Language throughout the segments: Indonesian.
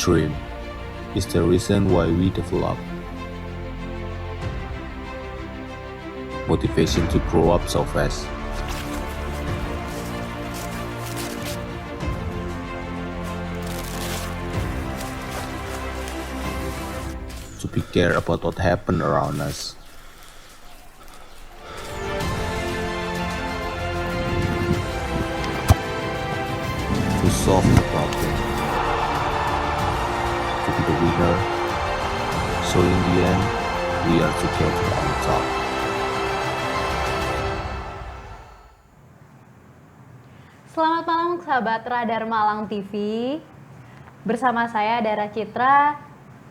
dream is the reason why we develop motivation to grow up so fast. To be care about what happened around us. To solve the problem. To be the winner. So in the end, we are together on top. Selamat malam sahabat Radar Malang TV. Bersama saya Dara Citra,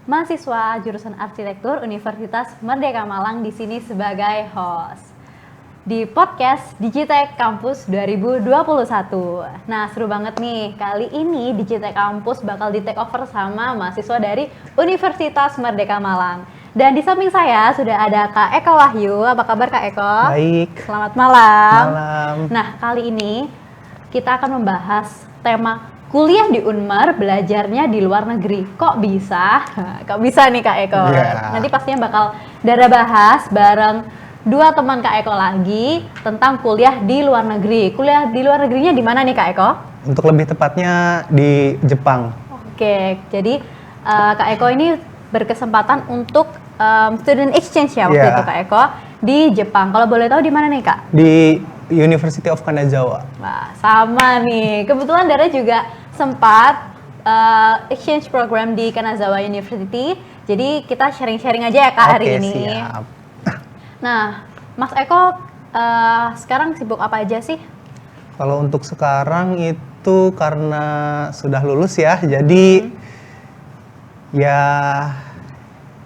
mahasiswa jurusan Arsitektur Universitas Merdeka Malang di sini sebagai host di podcast Digitek Campus 2021. Nah, seru banget nih. Kali ini Digitek Campus bakal di take over sama mahasiswa dari Universitas Merdeka Malang. Dan di samping saya sudah ada Kak Eko Wahyu. Apa kabar Kak Eko? Baik. Selamat malam. Malam. Nah, kali ini kita akan membahas tema kuliah di Unmar, belajarnya di luar negeri. Kok bisa? Kok bisa nih Kak Eko? Yeah. Nanti pastinya bakal Dara bahas bareng dua teman Kak Eko lagi tentang kuliah di luar negeri. Kuliah di luar negerinya di mana nih Kak Eko? Untuk lebih tepatnya di Jepang. Oke, jadi Kak Eko ini berkesempatan untuk student exchange ya waktu Yeah. itu Kak Eko di Jepang. Kalau boleh tahu di mana nih Kak? Di University of Kanazawa. Wah, sama nih. Kebetulan Dara juga sempat exchange program di Kanazawa University. Jadi kita sharing-sharing aja ya Kak hari Oke, ini. siap. Nah, Mas Eko sekarang sibuk apa aja sih? Kalau untuk sekarang itu karena sudah lulus ya, jadi ya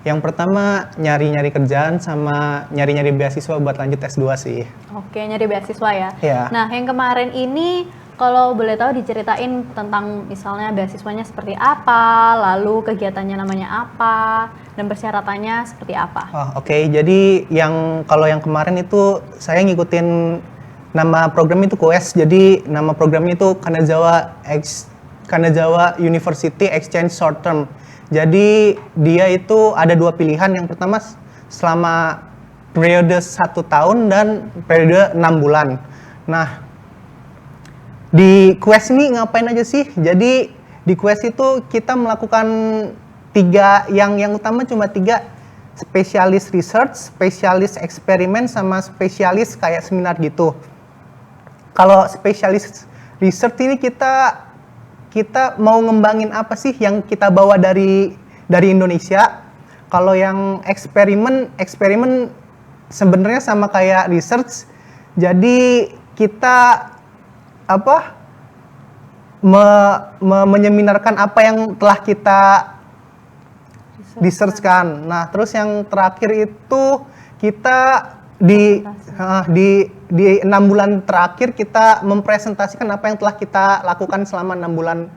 yang pertama nyari-nyari kerjaan sama nyari-nyari beasiswa buat lanjut S2 sih. Oke, nyari beasiswa ya. Iya. Nah, yang kemarin ini kalau boleh tahu diceritain tentang misalnya beasiswanya seperti apa, lalu kegiatannya namanya apa, dan persyaratannya seperti apa. Oh, oke. Jadi kalau yang kemarin itu saya ngikutin nama program itu QS. Jadi nama programnya itu Kanazawa University Exchange Short Term. Jadi dia itu ada dua pilihan. Yang pertama selama periode 1 tahun dan periode 6 bulan. Nah, di Quest ini ngapain aja sih? Jadi di Quest itu kita melakukan yang utama cuma 3, spesialis research, spesialis eksperimen, sama spesialis kayak seminar gitu. Kalau spesialis research ini kita mau ngembangin apa sih yang kita bawa dari Indonesia. Kalau yang eksperimen sebenarnya sama kayak research. Jadi kita menyeminarkan apa yang telah kita research-kan. Nah, terus yang terakhir itu kita di 6 bulan terakhir kita mempresentasikan apa yang telah kita lakukan selama 6 bulan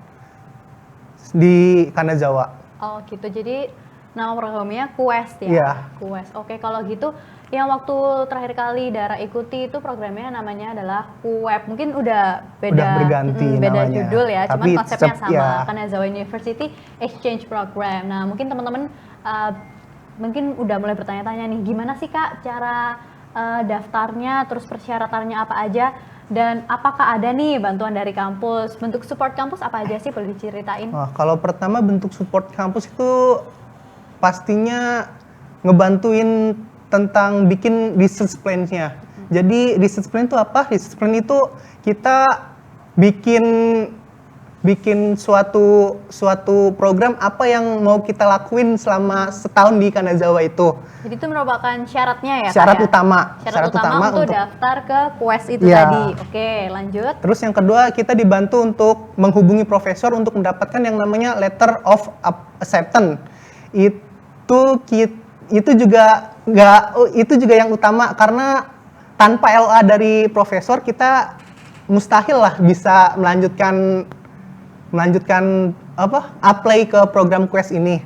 di Kanazawa. Oh gitu, jadi nama programnya Quest ya? Iya. Quest. Oke, kalau gitu yang waktu terakhir kali Dara ikuti itu programnya namanya adalah QWeb. Mungkin udah berganti beda namanya. judul ya, Tapi cuman konsepnya sama, ya. Kanazawa University Exchange Program. Nah, mungkin teman-teman mungkin udah mulai bertanya-tanya nih, gimana sih Kak cara daftarnya, terus persyaratannya apa aja, dan apakah ada nih bantuan dari kampus? Bentuk support kampus apa aja sih, boleh diceritain? Nah, kalau pertama bentuk support kampus itu pastinya ngebantuin tentang bikin research plan-nya. Jadi research plan itu apa? Research plan itu kita bikin suatu program apa yang mau kita lakuin selama setahun di Kanazawa itu. Jadi itu merupakan syaratnya ya? Syarat Kak, ya? utama. Syarat utama untuk daftar ke Quest itu Ya. tadi. Oke, lanjut. Terus yang kedua kita dibantu untuk menghubungi profesor untuk mendapatkan yang namanya letter of acceptance. Itu juga yang utama karena tanpa LA dari profesor kita mustahil lah bisa melanjutkan apply ke program Quest ini.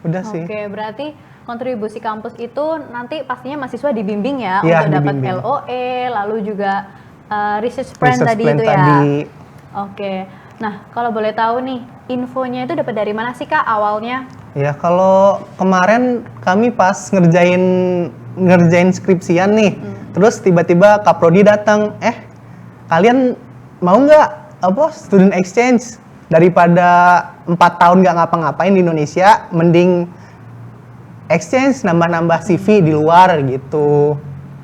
Udah sih. Oke, berarti kontribusi kampus itu nanti pastinya mahasiswa dibimbing ya Iya, untuk dapat dibimbing. LOE, lalu juga research plan Research tadi plan itu ya. tadi. Oke. Nah, kalau boleh tahu nih, infonya itu dapat dari mana sih Kak awalnya? Ya kalau kemarin kami pas ngerjain skripsian nih, terus tiba-tiba Kak Prodi datang, kalian mau nggak student exchange, daripada 4 tahun nggak ngapa-ngapain di Indonesia, mending exchange nambah-nambah CV di luar gitu.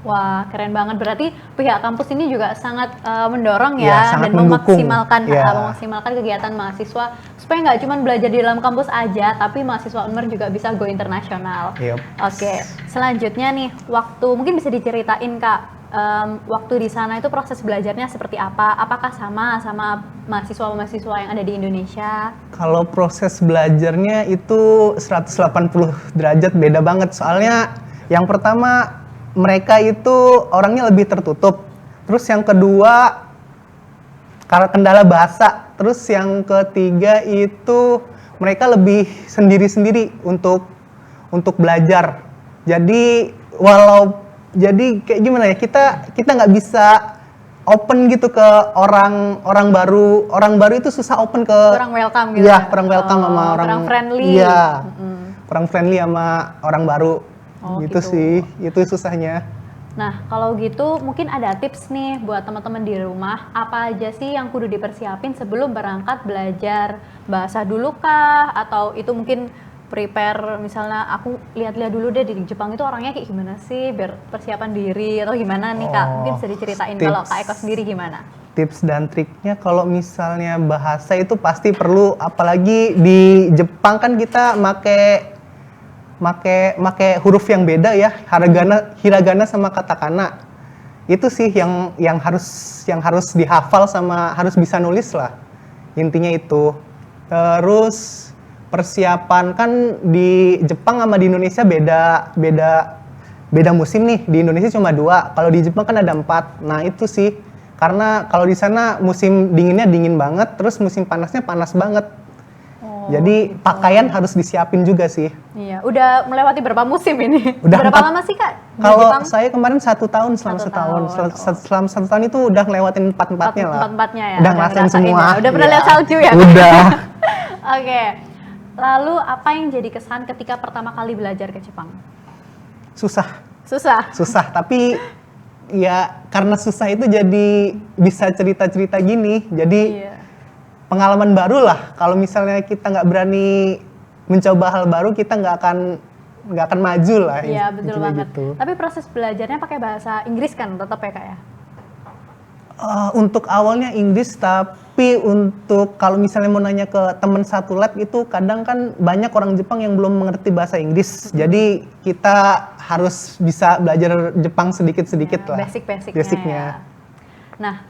Wah, keren banget. Berarti pihak kampus ini juga sangat mendorong Ya, ya, sangat dan mendukung. memaksimalkan kegiatan mahasiswa supaya nggak cuma belajar di dalam kampus aja, tapi mahasiswa Unmer juga bisa go internasional. Yep. Oke, selanjutnya nih, waktu mungkin bisa diceritain Kak, waktu di sana itu proses belajarnya seperti apa? Apakah sama mahasiswa-mahasiswa yang ada di Indonesia? Kalau proses belajarnya itu 180 derajat beda banget. Soalnya yang pertama mereka itu orangnya lebih tertutup. Terus yang kedua karena kendala bahasa. Terus yang ketiga itu mereka lebih sendiri-sendiri untuk belajar. Jadi jadi kayak gimana ya, kita nggak bisa open gitu ke orang baru. Orang baru itu susah open ke, Kurang welcome gitu. Iya, kurang welcome sama orang, kurang friendly. Iya, kurang friendly sama orang baru. Oh, gitu gitu. sih, itu susahnya. Nah, kalau gitu mungkin ada tips nih buat teman-teman di rumah, apa aja sih yang kudu dipersiapin sebelum berangkat belajar bahasa dulu kah? Atau itu mungkin prepare, misalnya aku lihat-lihat dulu deh di Jepang itu orangnya kayak gimana sih, biar persiapan diri atau gimana nih Kak? Mungkin bisa diceritain kalau Kak Eko sendiri gimana? Tips dan triknya kalau misalnya bahasa itu pasti perlu, apalagi di Jepang kan kita make huruf yang beda ya, hiragana sama katakana. Itu sih yang harus dihafal sama harus bisa nulis lah. Intinya itu. Terus persiapan kan di Jepang sama di Indonesia beda musim nih. Di Indonesia cuma 2, kalau di Jepang kan ada 4. Nah, itu sih. Karena kalau di sana musim dinginnya dingin banget, terus musim panasnya panas banget. Jadi pakaian harus disiapin juga sih. Iya, udah melewati berapa musim ini? Udah Berapa lama sih Kak di Kalau Jepang? saya kemarin 1 tahun, selama setahun. Selama 1 tahun itu udah ngelewatin empat-empatnya lah. Empat-empatnya ya? Udah ngerasain semua. Ya? Udah pernah Iya. lihat salju ya? Udah. Oke. Lalu apa yang jadi kesan ketika pertama kali belajar ke Jepang? Susah, Susah? tapi ya karena susah itu jadi bisa cerita-cerita gini. Jadi Iya. pengalaman baru lah. Kalau misalnya kita nggak berani mencoba hal baru, kita nggak akan maju lah. Iya, betul Intinya banget. gitu. Tapi proses belajarnya pakai bahasa Inggris kan tetap ya Kak ya? Untuk awalnya Inggris, tapi untuk kalau misalnya mau nanya ke teman satu lab itu kadang kan banyak orang Jepang yang belum mengerti bahasa Inggris. Jadi kita harus bisa belajar Jepang sedikit-sedikit Ya, lah. Basicnya. Ya. Nah,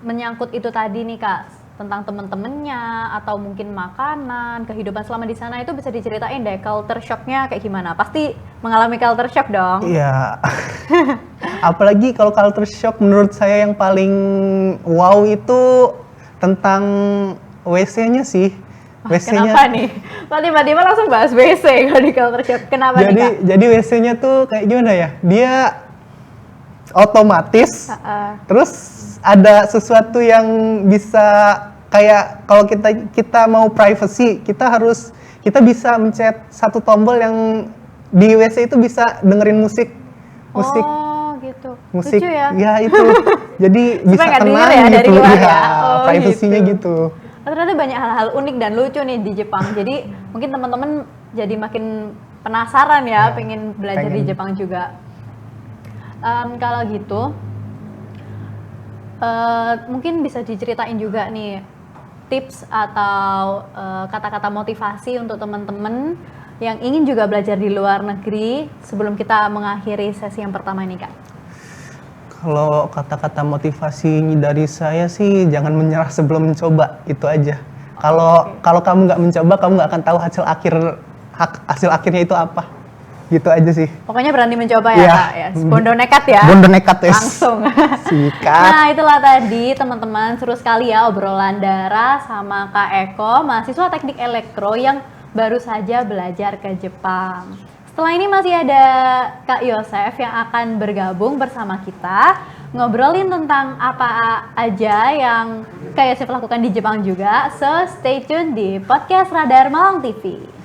menyangkut itu tadi nih Kak, tentang temen-temennya atau mungkin makanan, kehidupan selama di sana itu bisa diceritain deh culture shock-nya kayak gimana? Pasti mengalami culture shock dong. Iya. Apalagi kalau culture shock menurut saya yang paling wow itu tentang WC-nya sih. WC-nya. Kenapa nih? Kok tiba-tiba langsung bahas WC kalau di culture shock? Kenapa nih Kak? Jadi WC-nya tuh kayak gimana ya? Dia otomatis. Terus ada sesuatu yang bisa kayak kalau kita mau privacy, kita bisa mencet satu tombol yang di WC itu bisa dengerin musik. Oh gitu. Musik. Lucu ya? Ya itu. Jadi bisa nggak denger tenang ya gitu. dari luar ya? Ya, Oh, privasinya gitu. Oh, ternyata banyak hal-hal unik dan lucu nih di Jepang. Jadi mungkin teman-teman jadi makin penasaran ya, pengen belajar di Jepang juga. Kalau gitu, mungkin bisa diceritain juga nih tips atau kata-kata motivasi untuk teman-teman yang ingin juga belajar di luar negeri sebelum kita mengakhiri sesi yang pertama ini Kak. Kalau kata-kata motivasi dari saya sih jangan menyerah sebelum mencoba, itu aja. Kalau kamu nggak mencoba, kamu nggak akan tahu hasil akhirnya itu apa. Gitu aja sih. Pokoknya berani mencoba ya Iya. Kak ya. Bondo nekat ya. Bondo nekat ya. Langsung. Sikat. Nah itulah tadi teman-teman, seru sekali ya obrolan Dara sama Kak Eko, mahasiswa teknik elektro yang baru saja belajar ke Jepang. Setelah ini masih ada Kak Yosef yang akan bergabung bersama kita ngobrolin tentang apa aja yang Kak Yosef lakukan di Jepang juga. So, stay tune di podcast Radar Malang TV.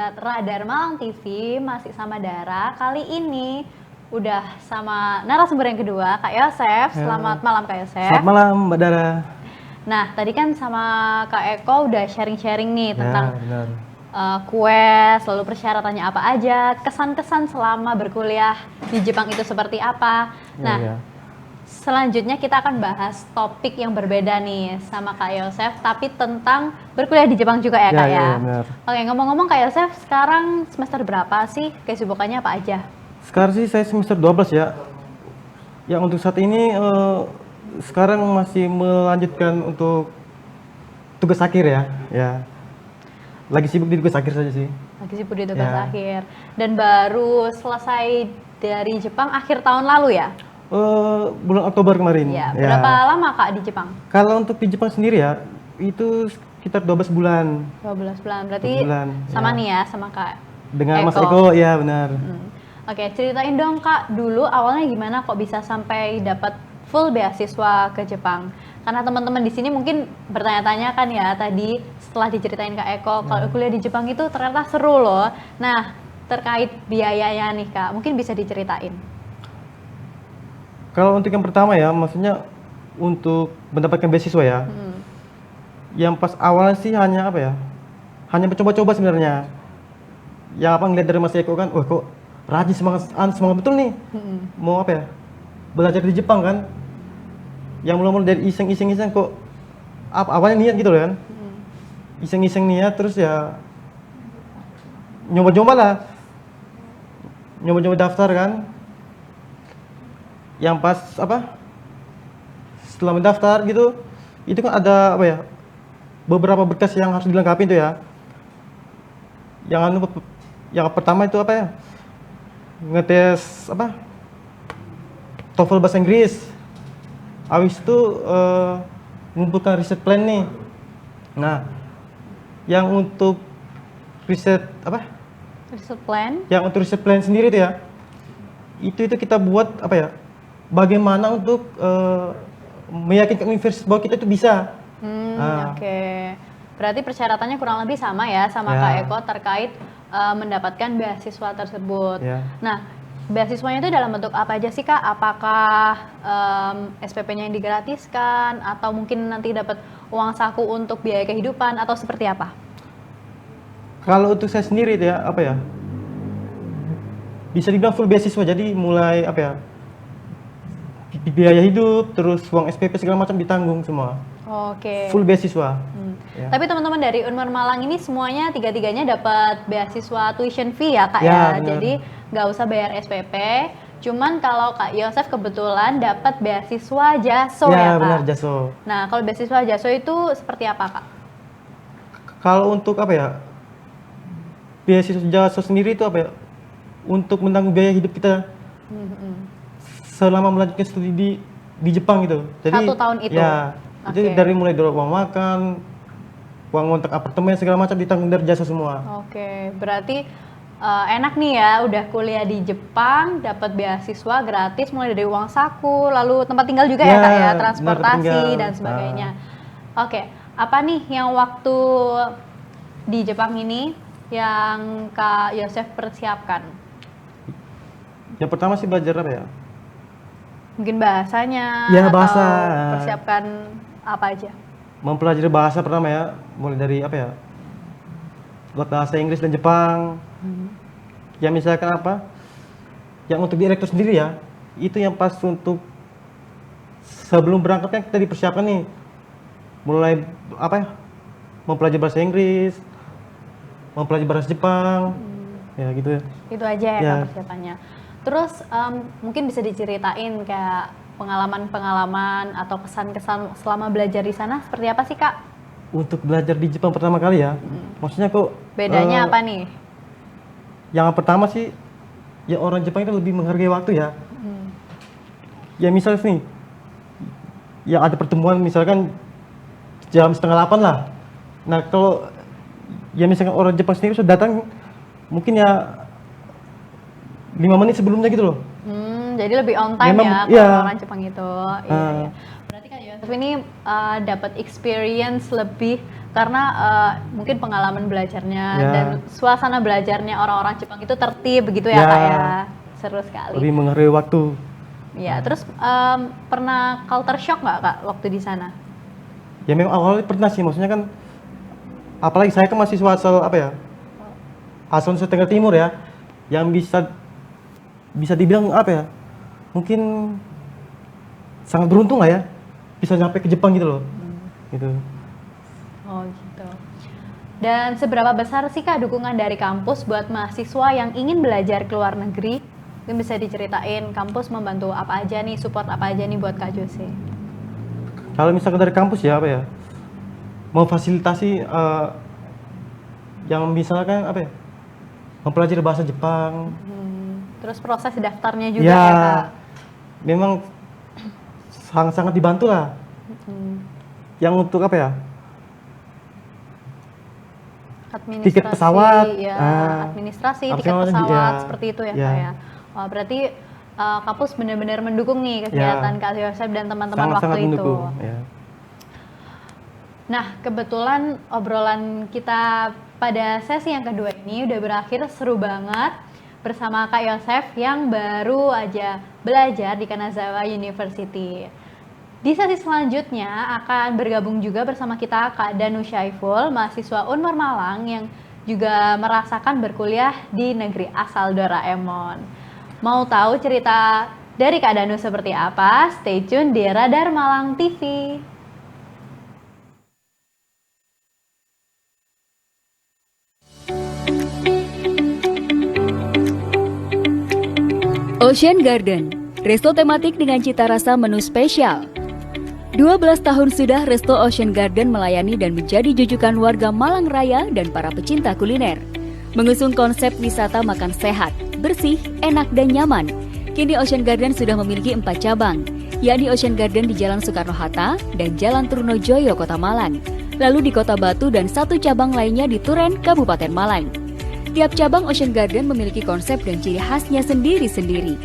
sahabat Radar Malang TV, masih sama Dara. Kali ini udah sama narasumber yang kedua, Kak Yosef. Selamat malam Kak Yosef. Selamat malam Mbak Dara. Nah, tadi kan sama Kak Eko udah sharing-sharing nih tentang benar. quest, lalu persyaratannya apa aja, kesan-kesan selama berkuliah di Jepang itu seperti apa. Nah, Ya. selanjutnya kita akan bahas topik yang berbeda nih sama Kak Yosef, tapi tentang berkuliah di Jepang juga ya Kak ya? Ya, benar. Oke, ngomong-ngomong Kak Yosef, sekarang semester berapa sih? Kesibukannya apa aja? Sekarang sih saya semester 12 ya. Yang untuk saat ini sekarang masih melanjutkan untuk tugas akhir ya. Ya. Lagi sibuk di tugas akhir saja sih. Lagi sibuk di tugas Ya. akhir. Dan baru selesai dari Jepang akhir tahun lalu ya? Bulan Oktober kemarin. Ya. Berapa lama Kak di Jepang? Kalau untuk di Jepang sendiri ya, itu sekitar 12 bulan 12 bulan. Berarti 12 bulan, sama ya. nih ya sama Kak dengan Mas Eko, ya benar. Oke, ceritain dong Kak, dulu awalnya gimana kok bisa sampai dapat full beasiswa ke Jepang? Karena teman-teman di sini mungkin bertanya-tanya kan ya tadi setelah diceritain Kak Eko, kalau kuliah di Jepang itu ternyata seru loh. Nah, terkait biayanya nih Kak, mungkin bisa diceritain. Kalau untuk yang pertama ya, maksudnya untuk mendapatkan beasiswa ya. Yang pas awalnya sih hanya apa ya? Hanya mencoba-coba sebenarnya. Yang apa ngeliat dari Mas Eko kan, wah kok rajin semangat betul nih. Mau apa ya? Belajar di Jepang kan. Yang mulai dari iseng kok awalnya niat gitu loh kan. Iseng niat terus ya nyoba-nyoba lah. Nyoba-nyoba daftar kan. Yang pas apa? Setelah mendaftar gitu, itu kan ada apa ya? Beberapa berkas yang harus dilengkapi itu ya. Yang pertama itu apa ya? Ngetes apa? TOEFL bahasa Inggris. Habis itu mengumpulkan riset plan nih. Nah, yang untuk riset apa? Riset plan? Yang untuk riset plan sendiri itu ya. Itu kita buat apa ya? Bagaimana untuk meyakinkan universitas bahwa kita itu bisa. Oke. Berarti persyaratannya kurang lebih sama ya sama Ya. Kak Eko terkait mendapatkan beasiswa tersebut. Ya. Nah, beasiswanya itu dalam bentuk apa aja sih Kak? Apakah SPP-nya yang digratiskan atau mungkin nanti dapat uang saku untuk biaya kehidupan atau seperti apa? Kalau untuk saya sendiri itu ya apa ya? Bisa dibilang full beasiswa, jadi mulai apa ya? Biaya hidup, terus uang SPP segala macam ditanggung semua. Oke. Full beasiswa. Ya. Tapi teman-teman dari Unmar Malang ini semuanya tiga-tiganya dapat beasiswa tuition fee ya Kak Ya, ya. benar. Jadi nggak usah bayar SPP. Cuman kalau Kak Yosef kebetulan dapat beasiswa JASO ya Kak. Benar Jaso. Nah kalau beasiswa JASO itu seperti apa Kak? Kalau untuk apa ya? Beasiswa Jaso sendiri itu apa ya? Untuk menanggung biaya hidup kita selama melanjutkan studi di Jepang gitu. Jadi 1 tahun itu? Ya, itu Oke. dari mulai uang makan, uang untuk apartemen segala macam ditanggung dari Jaso semua. Oke, berarti enak nih ya udah kuliah di Jepang, dapat beasiswa gratis mulai dari uang saku, lalu tempat tinggal juga ya Ya, Kak ya, benar, transportasi tinggal. dan sebagainya. Oke, apa nih yang waktu di Jepang ini yang Kak Yosef persiapkan? Yang pertama sih belajar apa ya? Mungkin bahasanya Ya, atau bahasa. persiapkan apa aja? Mempelajari bahasa pertama ya, mulai dari apa ya? Buat bahasa Inggris dan Jepang. Ya misalkan apa? Yang untuk di elektro sendiri ya, itu yang pas untuk sebelum berangkat kan kita dipersiapkan nih. Mulai apa ya? Mempelajari bahasa Inggris, mempelajari bahasa Jepang. Ya gitu ya. Itu aja ya, Ya. Kak persiapannya. Terus mungkin bisa diceritain kayak pengalaman-pengalaman atau kesan-kesan selama belajar di sana seperti apa sih Kak? Untuk belajar di Jepang pertama kali ya, maksudnya kok Bedanya apa nih? yang pertama sih, ya orang Jepang itu lebih menghargai waktu ya. Ya misalnya nih, ya ada pertemuan misalkan jam 7:30 lah. Nah kalau ya misalkan orang Jepang sendiri sudah datang, mungkin ya 5 menit sebelumnya gitu loh. Jadi lebih on time Memang, ya kalau iya. orang Jepang itu. Iya, iya. Berarti Kak Yosef ini dapat experience lebih karena mungkin pengalaman belajarnya Ya. dan suasana belajarnya orang-orang Jepang itu tertib begitu ya, Ya. Kak ya. Seru sekali. Lebih menghargai waktu. Ya, terus pernah culture shock nggak Kak waktu di sana? Ya memang awalnya pernah sih, maksudnya kan apalagi saya kan mahasiswa asal apa ya? Asal Nusa Tenggara Timur ya, yang bisa dibilang apa ya? Mungkin sangat beruntung lah ya, bisa nyampe ke Jepang gitu loh. Gitu. Oh gitu. Dan seberapa besar sih Kak dukungan dari kampus buat mahasiswa yang ingin belajar ke luar negeri? Mungkin bisa diceritain kampus membantu apa aja nih, support apa aja nih buat Kak Jose? Kalau misalkan dari kampus ya apa ya? Memfasilitasi yang misalkan apa ya? Mempelajari bahasa Jepang. Terus proses daftarnya juga Ya, ya Kak? memang sangat-sangat dibantu lah. Yang untuk apa ya? Administrasi, Tiket pesawat, ya, administrasi, apa tiket namanya, pesawat, ya, seperti itu ya ya. Kak ya? Wah, berarti kampus benar-benar mendukung nih kegiatan Kak Yosef dan teman-teman Sangat-sangat waktu itu. mendukung. Ya. Nah, kebetulan obrolan kita pada sesi yang kedua ini udah berakhir seru banget bersama Kak Yosef yang baru aja belajar di Kanazawa University. Di sesi selanjutnya akan bergabung juga bersama kita Kak Danu Syaiful, mahasiswa Unmar Malang yang juga merasakan berkuliah di negeri asal Doraemon. Mau tahu cerita dari Kak Danu seperti apa? Stay tune di Radar Malang TV. Ocean Garden, resto tematik dengan cita rasa menu spesial. 12 tahun sudah resto Ocean Garden melayani dan menjadi jujukan warga Malang Raya dan para pecinta kuliner. Mengusung konsep wisata makan sehat, bersih, enak, dan nyaman. Kini Ocean Garden sudah memiliki 4 cabang, yakni Ocean Garden di Jalan Soekarno-Hatta dan Jalan Trunojoyo, Kota Malang. Lalu di Kota Batu dan 1 cabang lainnya di Turen, Kabupaten Malang. Tiap cabang Ocean Garden memiliki konsep dan ciri khasnya sendiri-sendiri.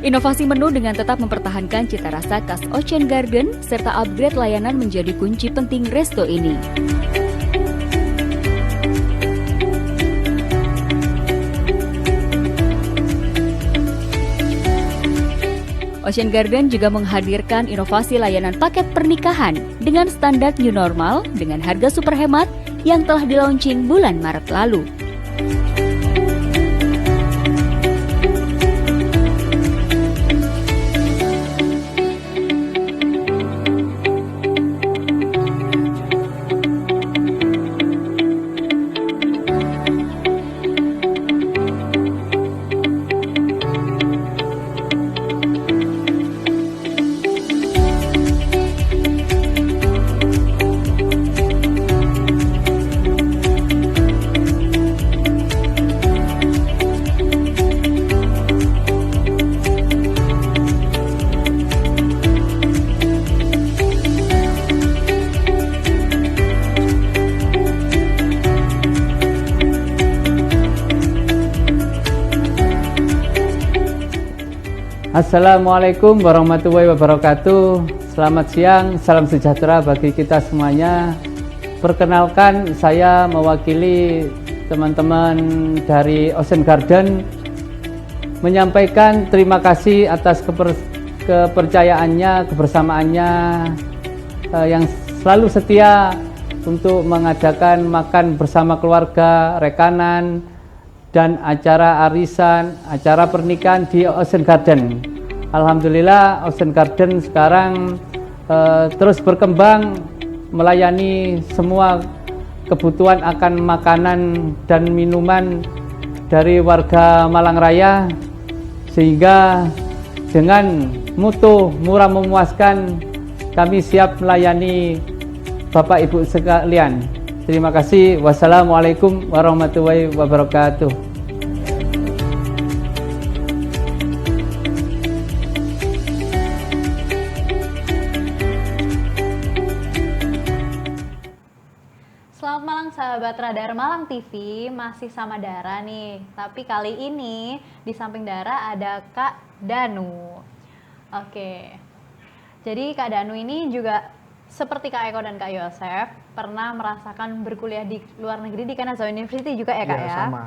Inovasi menu dengan tetap mempertahankan cita rasa khas Ocean Garden serta upgrade layanan menjadi kunci penting resto ini. Ocean Garden juga menghadirkan inovasi layanan paket pernikahan dengan standar new normal dengan harga super hemat yang telah di-launching bulan Maret lalu. Assalamualaikum warahmatullahi wabarakatuh. Selamat siang, salam sejahtera bagi kita semuanya. Perkenalkan, saya mewakili teman-teman dari Ocean Garden menyampaikan terima kasih atas kepercayaannya, kebersamaannya yang selalu setia untuk mengadakan makan bersama keluarga, rekanan, dan acara arisan, acara pernikahan di Ocean Garden. Alhamdulillah Ocean Garden sekarang terus berkembang melayani semua kebutuhan akan makanan dan minuman dari warga Malang Raya, sehingga dengan mutu murah memuaskan kami siap melayani Bapak Ibu sekalian. Terima kasih. Wassalamualaikum warahmatullahi wabarakatuh. Selamat malam sahabat Radar Malang TV, masih sama Dara nih. Tapi kali ini di samping Dara ada Kak Danu. Oke. Jadi Kak Danu ini juga seperti Kak Eko dan Kak Yosef, pernah merasakan berkuliah di luar negeri di Kanazawa University juga ya Kak Iya, ya? sama.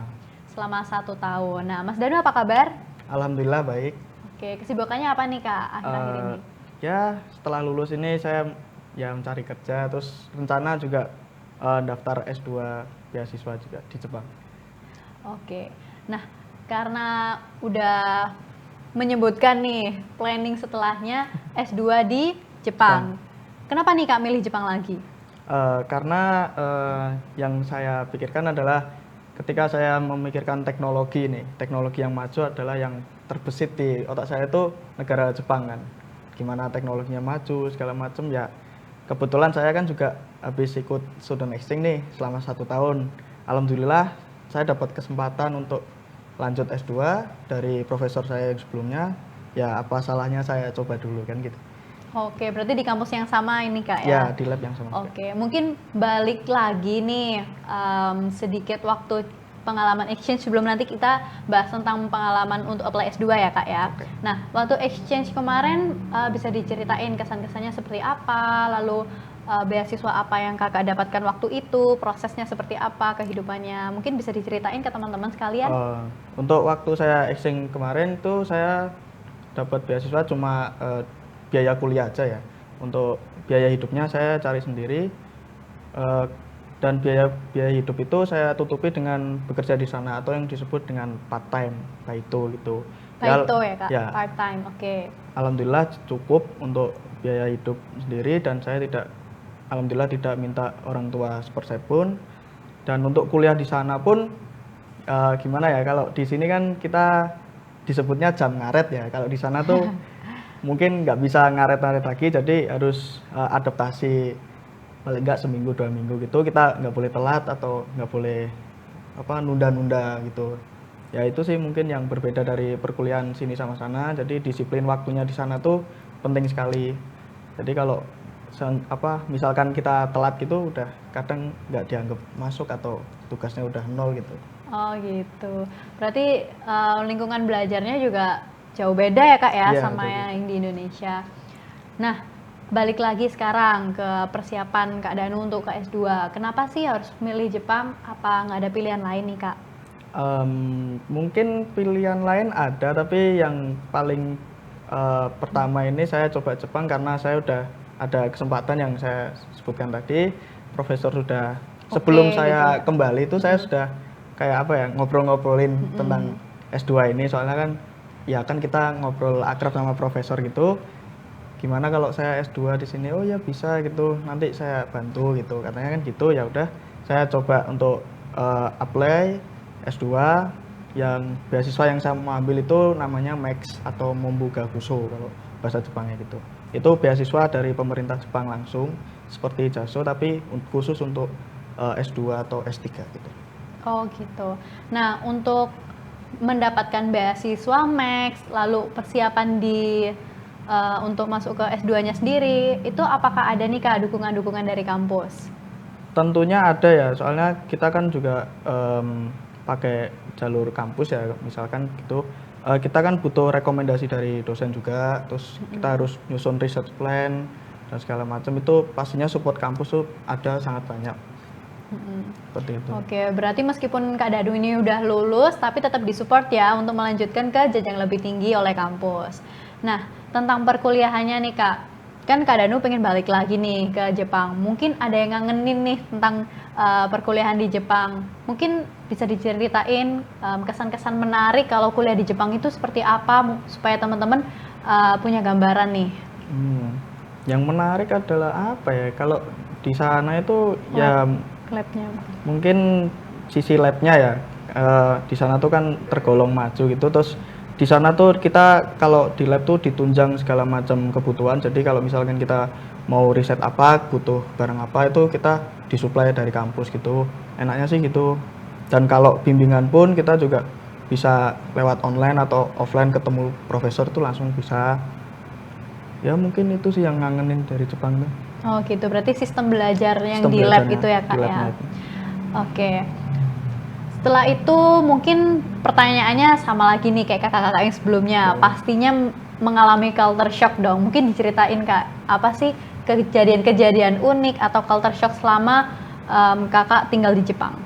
Selama 1 tahun. Nah Mas Danu apa kabar? Alhamdulillah baik. Oke, kesibukannya apa nih Kak akhir-akhir ini? Ya setelah lulus ini saya ya mencari kerja, terus rencana juga daftar S2 beasiswa juga di Jepang. Oke, nah karena udah menyebutkan nih planning setelahnya S2 di Jepang. Kenapa nih Kak milih Jepang lagi? Karena yang saya pikirkan adalah ketika saya memikirkan teknologi nih, teknologi yang maju adalah yang terbesit di otak saya itu negara Jepang kan. Gimana teknologinya maju segala macam ya. Kebetulan saya kan juga habis ikut student exchange nih selama 1 tahun. Alhamdulillah saya dapat kesempatan untuk lanjut S2 dari profesor saya yang sebelumnya. Ya apa salahnya saya coba dulu kan gitu. Oke, berarti di kampus yang sama ini Kak Ya ya? di lab yang sama. Oke, mungkin balik lagi nih sedikit waktu pengalaman exchange sebelum nanti kita bahas tentang pengalaman untuk apply S2 ya Kak ya. Oke. Nah, waktu exchange kemarin bisa diceritain kesan-kesannya seperti apa, lalu beasiswa apa yang Kakak dapatkan waktu itu, prosesnya seperti apa, kehidupannya. Mungkin bisa diceritain ke teman-teman sekalian. Untuk waktu saya exchange kemarin tuh saya dapat beasiswa cuma biaya kuliah aja ya. Untuk biaya hidupnya saya cari sendiri. Dan biaya hidup itu saya tutupi dengan bekerja di sana atau yang disebut dengan part time, baito gitu. Baito ya Kak, ya, part time. Oke. Alhamdulillah cukup untuk biaya hidup sendiri dan saya alhamdulillah tidak minta orang tua sepersen pun. Dan untuk kuliah di sana pun gimana ya, kalau di sini kan kita disebutnya jam ngaret ya. Kalau di sana tuh mungkin nggak bisa ngaret-ngaret lagi, jadi harus adaptasi paling nggak seminggu 2 minggu gitu. Kita nggak boleh telat atau nggak boleh nunda-nunda gitu. Ya itu sih mungkin yang berbeda dari perkuliahan sini sama sana. Jadi disiplin waktunya di sana tuh penting sekali. Jadi kalau misalkan kita telat gitu udah kadang nggak dianggap masuk atau tugasnya udah 0 gitu. Oh gitu. Berarti lingkungan belajarnya juga jauh beda ya Kak ya Iya, sama jauh beda. yang di Indonesia. Nah, balik lagi sekarang ke persiapan Kak Danu untuk ke S2. Kenapa sih harus milih Jepang? Apa nggak ada pilihan lain nih Kak? Mungkin pilihan lain ada, tapi yang paling pertama ini saya coba Jepang karena saya udah ada kesempatan yang saya sebutkan tadi. Profesor sudah sebelum saya gitu. kembali itu saya sudah kayak ngobrol-ngobrolin tentang S2 ini, soalnya kan ya kan kita ngobrol akrab sama profesor gitu. Gimana kalau saya S2 di sini? Oh ya bisa gitu, nanti saya bantu gitu. Katanya kan gitu, ya udah saya coba untuk apply S2 yang beasiswa yang saya mau ambil itu namanya MAX atau Mombugakuso kalau bahasa Jepangnya gitu. Itu beasiswa dari pemerintah Jepang langsung seperti JASO tapi khusus untuk S2 atau S3 gitu. Oh gitu. Nah, untuk mendapatkan beasiswa MAX, lalu persiapan untuk masuk ke S2-nya sendiri, itu apakah ada nih Kak dukungan-dukungan dari kampus? Tentunya ada ya, soalnya kita kan juga pakai jalur kampus ya, misalkan gitu. Kita kan butuh rekomendasi dari dosen juga, terus kita harus nyusun research plan dan segala macam. Itu pastinya support kampus tuh ada sangat banyak. Seperti itu. Oke, berarti meskipun Kak Danu ini udah lulus, tapi tetap disupport ya untuk melanjutkan ke jenjang lebih tinggi oleh kampus. Nah, tentang perkuliahannya nih Kak, kan Kak Danu pengen balik lagi nih ke Jepang. Mungkin ada yang ngangenin nih tentang perkuliahan di Jepang. Mungkin bisa diceritain kesan-kesan menarik kalau kuliah di Jepang itu seperti apa, supaya teman-teman punya gambaran nih. Yang menarik adalah apa ya? Kalau di sana itu ya Labnya. mungkin sisi labnya ya. Di sana tuh kan tergolong maju gitu, terus di sana tuh kita kalau di lab tuh ditunjang segala macam kebutuhan. Jadi kalau misalkan kita mau riset apa, butuh barang apa, itu kita disuplai dari kampus gitu. Enaknya sih gitu. Dan kalau bimbingan pun kita juga bisa lewat online atau offline, ketemu profesor tuh langsung bisa. Ya mungkin itu sih yang ngangenin dari Jepang tuh. Oh gitu, berarti sistem belajar yang Sistem di lab belajarnya itu ya Kak di ya? labnya itu. Oke. Setelah itu mungkin pertanyaannya sama lagi nih kayak kakak-kakak yang sebelumnya. Pastinya mengalami culture shock dong. Mungkin diceritain Kak, apa sih kejadian-kejadian unik atau culture shock selama kakak tinggal di Jepang?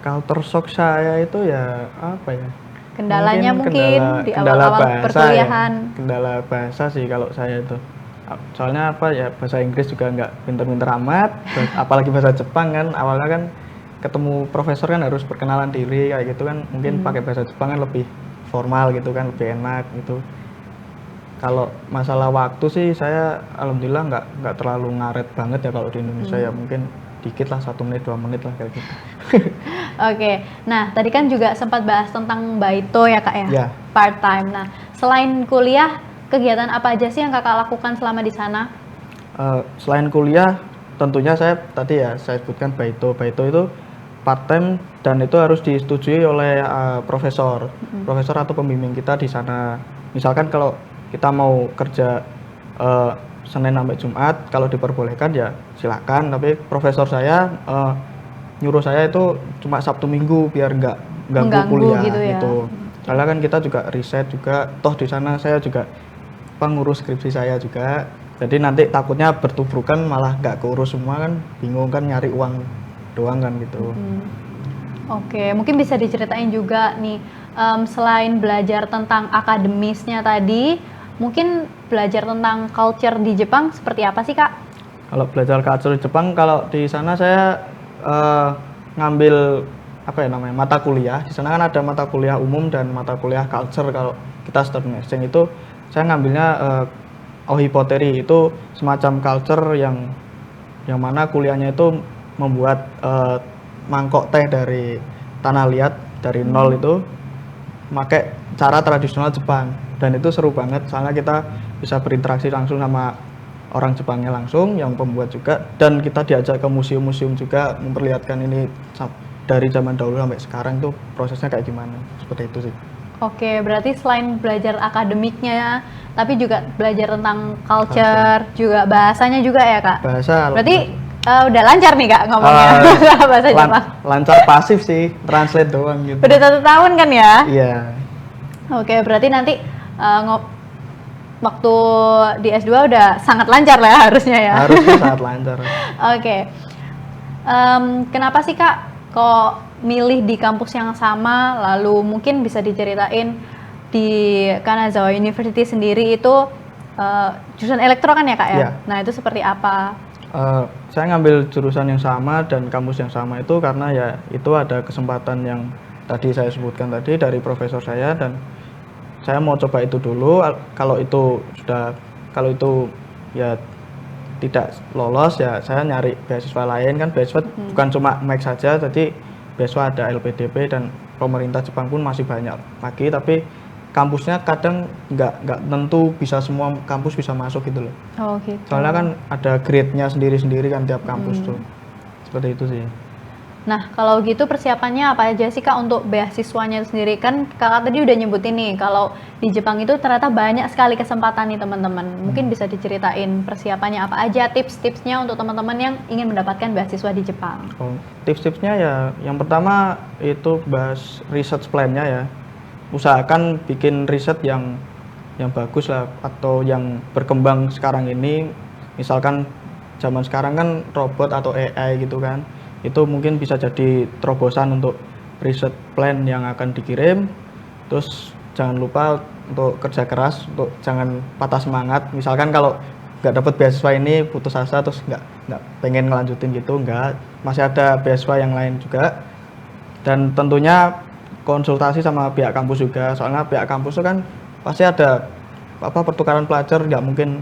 Culture shock saya itu ya apa ya? Kendalanya mungkin di kendala awal-awal bahasa perkuliahan. ya. Kendala bahasa sih kalau saya itu. Soalnya apa ya, bahasa Inggris juga nggak pinter-pinter amat, apalagi bahasa Jepang kan, awalnya kan ketemu profesor kan harus perkenalan diri kayak gitu kan, mungkin pakai bahasa Jepang kan lebih formal gitu kan, lebih enak gitu. Kalau masalah waktu sih saya alhamdulillah nggak terlalu ngaret banget ya kalau di Indonesia ya, mungkin dikit lah, 1 menit 2 menit lah kayak gitu. Oke, nah tadi kan juga sempat bahas tentang baito ya kak ya, Ya. part time. Nah selain kuliah, kegiatan apa aja sih yang kakak lakukan selama di sana? Selain kuliah, tentunya saya tadi ya saya sebutkan baito. Baito itu part time dan itu harus disetujui oleh profesor atau pembimbing kita di sana. Misalkan kalau kita mau kerja Senin sampai Jumat, kalau diperbolehkan ya silakan. Tapi profesor saya nyuruh saya itu cuma Sabtu Minggu biar nggak ganggu Mengganggu kuliah gitu ya. Karena kan kita juga riset juga, toh di sana saya juga pengurus skripsi saya juga. Jadi nanti takutnya bertubrukan malah nggak keurus semua kan, bingung kan, nyari uang doang kan gitu. Oke, mungkin bisa diceritain juga nih, selain belajar tentang akademisnya tadi, mungkin belajar tentang culture di Jepang seperti apa sih kak? Kalau belajar culture di Jepang, kalau di sana saya ngambil apa ya namanya, mata kuliah. Di sana kan ada mata kuliah umum dan mata kuliah culture. Kalau kita student exchange itu saya ngambilnya ohipoteri, itu semacam culture yang mana kuliahnya itu membuat mangkok teh dari tanah liat dari nol itu pakai cara tradisional Jepang, dan itu seru banget soalnya kita bisa berinteraksi langsung sama orang Jepangnya langsung yang pembuat juga, dan kita diajak ke museum-museum juga memperlihatkan ini dari zaman dahulu sampai sekarang tuh prosesnya kayak gimana, seperti itu sih. Oke, berarti selain belajar akademiknya, tapi juga belajar tentang culture, juga bahasanya juga ya kak? Bahasa Berarti udah lancar nih kak ngomongnya bahasa Jepang? lancar pasif sih, translate doang gitu. Udah 1 tahun kan ya? Iya. Oke, berarti nanti waktu di S2 udah sangat lancar lah ya harusnya ya? Harusnya sangat lancar. Oke, kenapa sih kak kok milih di kampus yang sama, lalu mungkin bisa diceritain di Kanazawa University sendiri itu jurusan elektro kan ya kak ya? Iya. Nah itu seperti apa? Saya ngambil jurusan yang sama dan kampus yang sama itu karena ya itu ada kesempatan yang tadi saya sebutkan tadi dari profesor saya, dan saya mau coba itu dulu. Kalau itu ya tidak lolos ya saya nyari beasiswa lain kan. Beasiswa bukan cuma MEK saja, jadi beasiswa ada LPDP dan pemerintah Jepang pun masih banyak lagi, tapi kampusnya kadang nggak tentu bisa semua kampus bisa masuk gitu loh. Oh gitu. Soalnya kan ada grade-nya sendiri-sendiri kan tiap kampus tuh. Seperti itu sih. Nah kalau gitu persiapannya apa aja sih kak untuk beasiswanya itu sendiri? Kan kakak tadi udah nyebutin nih kalau di Jepang itu ternyata banyak sekali kesempatan nih teman-teman. Mungkin bisa diceritain persiapannya apa aja, tips-tipsnya untuk teman-teman yang ingin mendapatkan beasiswa di Jepang. Tips-tipsnya ya yang pertama itu bahas research plan-nya ya. Usahakan bikin riset yang bagus lah, atau yang berkembang sekarang ini. Misalkan zaman sekarang kan robot atau AI gitu kan, itu mungkin bisa jadi terobosan untuk riset plan yang akan dikirim. Terus jangan lupa untuk kerja keras, untuk jangan patah semangat. Misalkan kalau nggak dapat beasiswa ini putus asa terus nggak pengen ngelanjutin gitu, nggak, masih ada beasiswa yang lain juga. Dan tentunya konsultasi sama pihak kampus juga, soalnya pihak kampus itu kan pasti ada pertukaran pelajar, nggak mungkin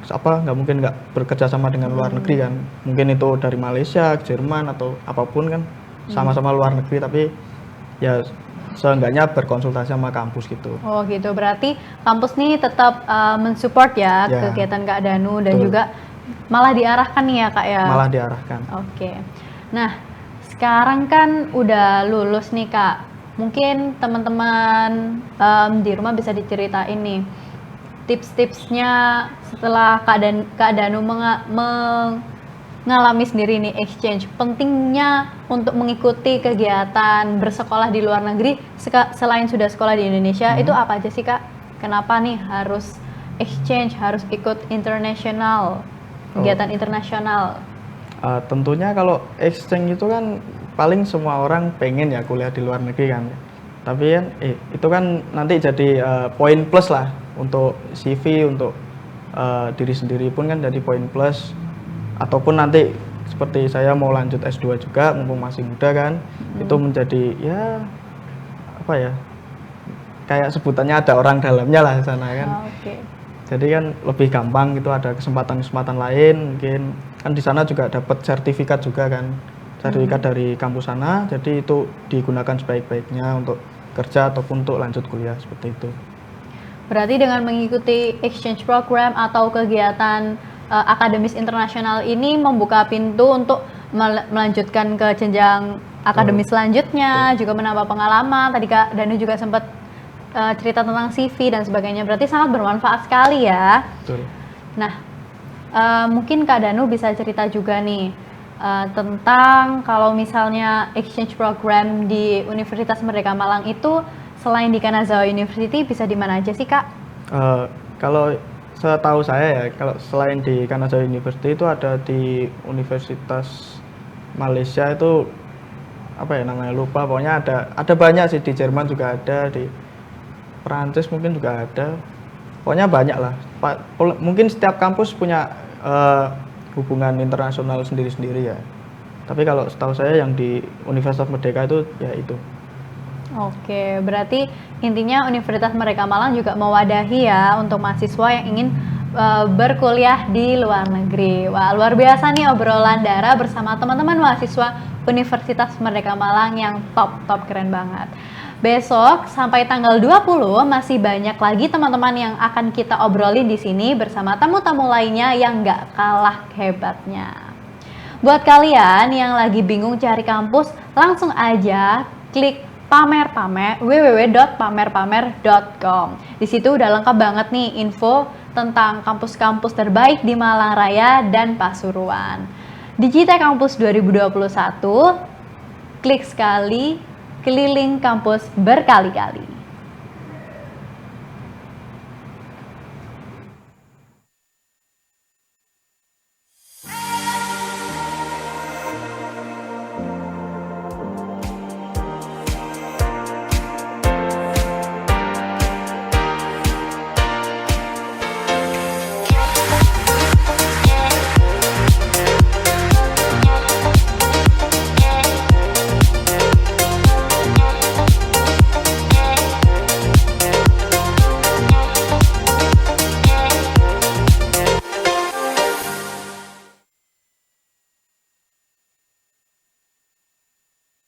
nggak bekerja sama dengan luar negeri kan. Mungkin itu dari Malaysia, Jerman atau apapun kan, sama-sama luar negeri, tapi ya seenggaknya berkonsultasi sama kampus gitu. Oh gitu, berarti kampus nih tetap mensupport ya kegiatan Kak Danu, dan juga malah diarahkan nih ya Kak ya? Malah diarahkan. Oke. Nah, sekarang kan udah lulus nih Kak. Mungkin teman-teman di rumah bisa diceritain nih tips-tipsnya setelah Kak Danu mengalami sendiri nih exchange. Pentingnya untuk mengikuti kegiatan bersekolah di luar negeri selain sudah sekolah di Indonesia, itu apa aja sih Kak? Kenapa nih harus exchange, harus ikut internasional, kegiatan internasional? Tentunya kalau exchange itu kan paling semua orang pengen ya kuliah di luar negeri kan. Tapi kan itu kan nanti jadi poin plus lah untuk CV, untuk diri sendiri pun kan jadi poin plus. Ataupun nanti seperti saya mau lanjut S2 juga mumpung masih muda kan, itu menjadi ya apa ya, kayak sebutannya ada orang dalamnya lah di sana kan. Oke. Jadi kan lebih gampang gitu, ada kesempatan-kesempatan lain, mungkin kan di sana juga dapat sertifikat juga kan, sertifikat dari kampus sana, jadi itu digunakan sebaik-baiknya untuk kerja ataupun untuk lanjut kuliah seperti itu. Berarti dengan mengikuti exchange program atau kegiatan akademis internasional ini membuka pintu untuk melanjutkan ke jenjang akademis selanjutnya, juga menambah pengalaman. Tadi Kak Danu juga sempat cerita tentang CV dan sebagainya, berarti sangat bermanfaat sekali ya. Betul. Nah, mungkin Kak Danu bisa cerita juga nih tentang kalau misalnya exchange program di Universitas Merdeka Malang itu selain di Kanazawa University bisa di mana aja sih Kak? Kalau setahu saya ya, kalau selain di Kanazawa University itu ada di Universitas Malaysia itu apa ya namanya, lupa, pokoknya ada banyak sih, di Jerman juga ada, di Perancis mungkin juga ada, pokoknya banyak lah. Mungkin setiap kampus punya hubungan internasional sendiri-sendiri ya. Tapi kalau setahu saya yang di Universitas Merdeka itu ya itu. Oke, berarti intinya Universitas Merdeka Malang juga mewadahi ya untuk mahasiswa yang ingin berkuliah di luar negeri. Wah, luar biasa nih obrolan Dara bersama teman-teman mahasiswa Universitas Merdeka Malang yang top keren banget. Besok sampai tanggal 20 masih banyak lagi teman-teman yang akan kita obrolin di sini bersama tamu-tamu lainnya yang nggak kalah hebatnya. Buat kalian yang lagi bingung cari kampus, langsung aja klik www.pamerpamer.com. Di situ udah lengkap banget nih info tentang kampus-kampus terbaik di Malang Raya dan Pasuruan. Digita Kampus 2021, klik sekali, keliling kampus berkali-kali.